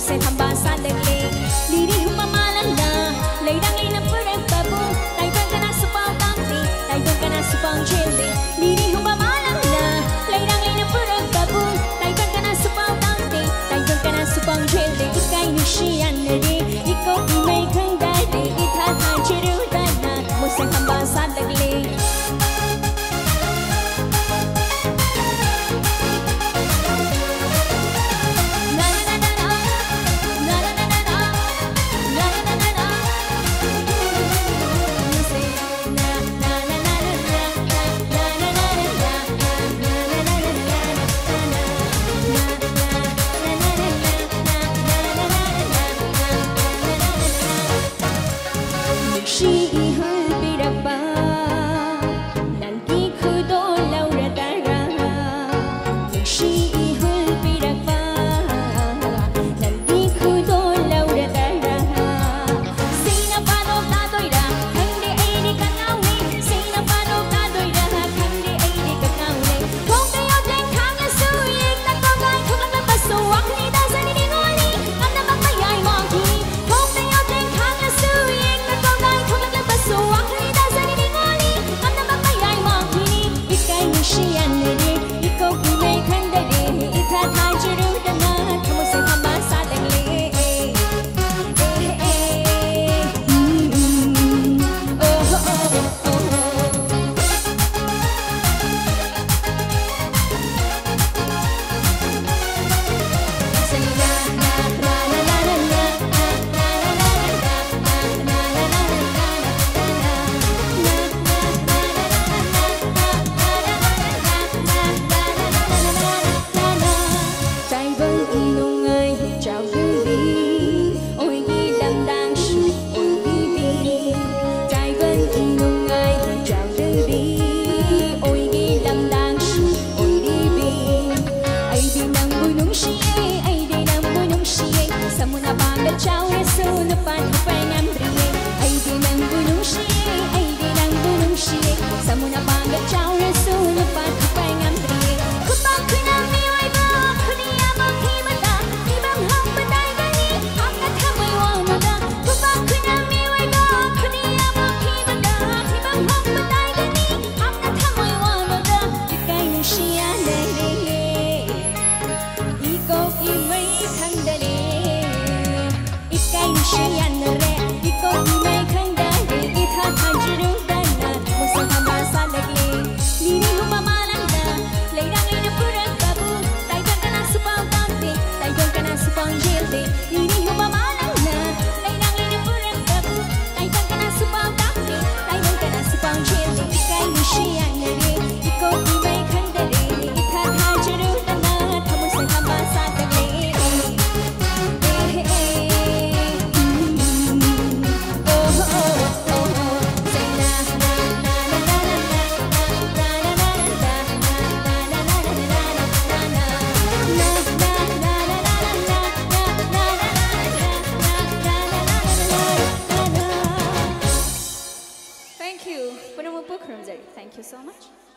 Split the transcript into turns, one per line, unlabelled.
se thamba sa dagle liri huma malanda leidang lina purang babu taiwan kana supang tangti taiwan kana supang chele liri huma malanda leidang lina purang babu taiwan kana supang tangti taiwan kana supang chele Ekai Nungshi Yanare iko imei khang dai de itha tha chiru dana mo se thamba sa dagle Ekai Nungshi Yanare iko imei khang dai de itha tha chiru dana mo se thamba sa dagle liri huma malanda leidang lina purang babu taiwan kana supang tangti taiwan kana supang jelde liri huma malanda leidang lina purang babu taiwan kana supang tangti taiwan kana supang jelde Ekai Nungshi Yanare iko imei khang dai de itha tha chiru dana mo se thamba sa dagle Thank you so much.